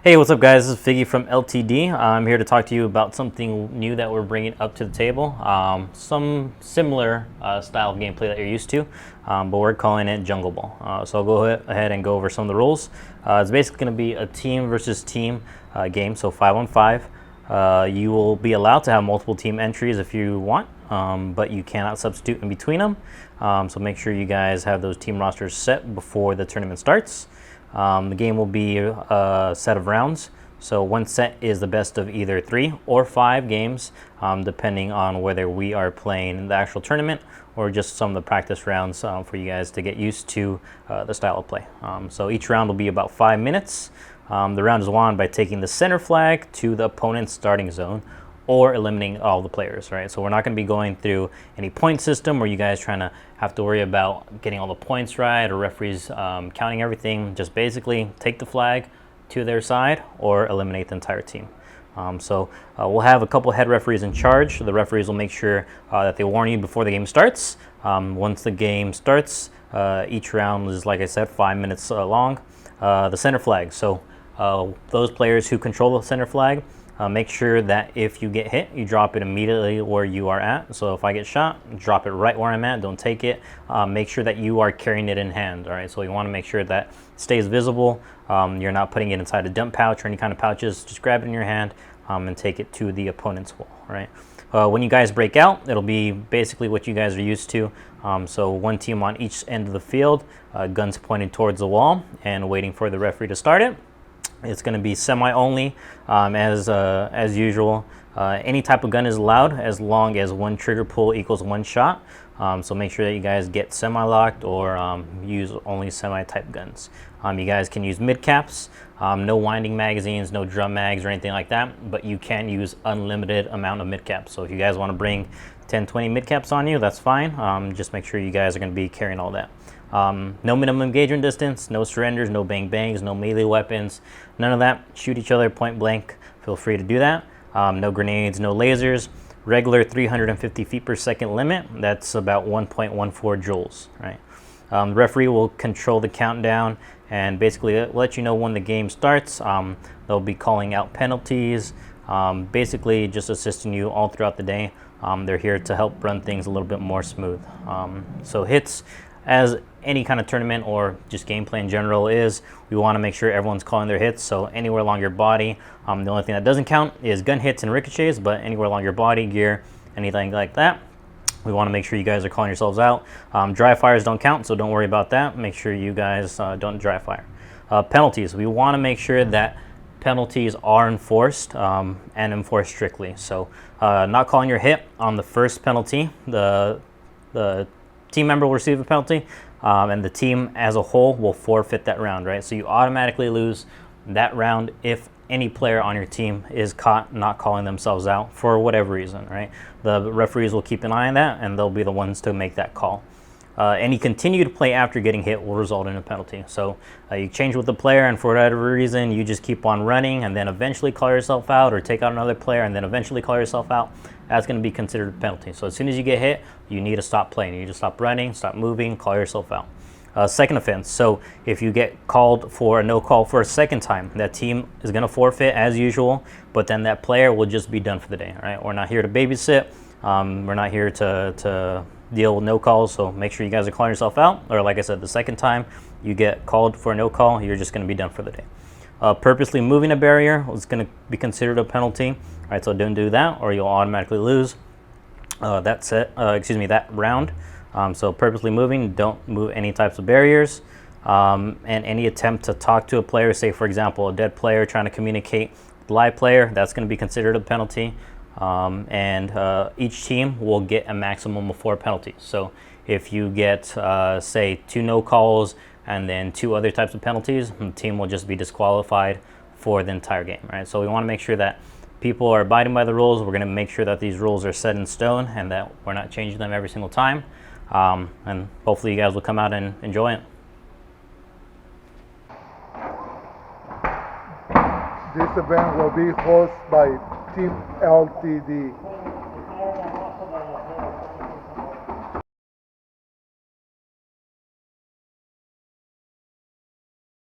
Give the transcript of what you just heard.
Hey, what's up, guys? This is Figgy from LTD. I'm here to talk to you about something new that we're bringing up to the table. Some similar style of gameplay that you're used to, but we're calling it Jungle Ball. So I'll go ahead and go over some of the rules. It's basically going to be a team versus team game, so 5-on-5. You will be allowed to have multiple team entries if you want, but you cannot substitute in between them. So make sure you guys have those team rosters set before the tournament starts. The game will be a set of rounds. So one set is the best of either 3 or 5 games, depending on whether we are playing the actual tournament or just some of the practice rounds for you guys to get used to the style of play. So each round will be about 5 minutes. The round is won by taking the center flag to the opponent's starting zone or eliminating all the players, right? So we're not going to be going through any point system where you guys trying to have to worry about getting all the points right or referees counting everything. Just basically take the flag to their side or eliminate the entire team. We'll have a couple head referees in charge. The referees will make sure that they warn you before the game starts. Once the game starts, each round is, like I said, 5 minutes long. The center flag. So those players who control the center flag, make sure that if you get hit, you drop it immediately where you are at. So if I get shot, drop it right where I'm at. Don't take it. Make sure that you are carrying it in hand. All right. So you want to make sure that it stays visible. You're not putting it inside a dump pouch or any kind of pouches. Just grab it in your hand and take it to the opponent's wall. All right. When you guys break out, it'll be basically what you guys are used to. So one team on each end of the field, guns pointed towards the wall and waiting for the referee to start it. It's going to be semi-only, as usual. Any type of gun is allowed as long as one trigger pull equals one shot. So make sure that you guys get semi-locked or use only semi-type guns. You guys can use mid-caps, no winding magazines, no drum mags or anything like that, but you can use unlimited amount of mid-caps. So if you guys want to bring 10, 20 mid-caps on you, that's fine. Just make sure you guys are going to be carrying all that. No minimum engagement distance, no surrenders, no bang bangs, no melee weapons, none of that. Shoot each other point blank, feel free to do that. No grenades, no lasers. Regular 350 feet per second limit, that's about 1.14 joules, right? The referee will control the countdown and basically let you know when the game starts. They'll be calling out penalties, basically just assisting you all throughout the day. They're here to help run things a little bit more smooth. So hits, as any kind of tournament or just gameplay in general is, we want to make sure everyone's calling their hits. So anywhere along your body, the only thing that doesn't count is gun hits and ricochets, but anywhere along your body, gear, anything like that, we want to make sure you guys are calling yourselves out. Dry fires don't count, so don't worry about that. Make sure you guys don't dry fire. Penalties, we want to make sure that penalties are enforced and enforced strictly. So not calling your hit on the first penalty, the team member will receive a penalty, and the team as a whole will forfeit that round, right? So you automatically lose that round if any player on your team is caught not calling themselves out for whatever reason, right? The referees will keep an eye on that, and they'll be the ones to make that call. Any continued play after getting hit will result in a penalty. So you change with the player, and for whatever reason, you just keep on running and then eventually call yourself out, or take out another player and then eventually call yourself out. That's going to be considered a penalty. So as soon as you get hit, you need to stop playing. You need to stop running, stop moving, call yourself out. Second offense. So if you get called for a no call for a second time, that team is going to forfeit as usual, but then that player will just be done for the day. All right? We're not here to babysit. We're not here to deal with no calls, so make sure you guys are calling yourself out. Or like I said, the second time you get called for a no call, you're just going to be done for the day. Purposely moving a barrier is going to be considered a penalty. All right, so don't do that, or you'll automatically lose that round. So purposely moving, don't move any types of barriers, and any attempt to talk to a player, say for example a dead player trying to communicate with a live player, that's going to be considered a penalty. Each team will get a maximum of 4 penalties. So if you get say 2 no calls and then 2 other types of penalties, the team will just be disqualified for the entire game, right? So we want to make sure that people are abiding by the rules. We're going to make sure that these rules are set in stone and that we're not changing them every single time. And hopefully you guys will come out and enjoy it. This event will be hosted by Team LTD.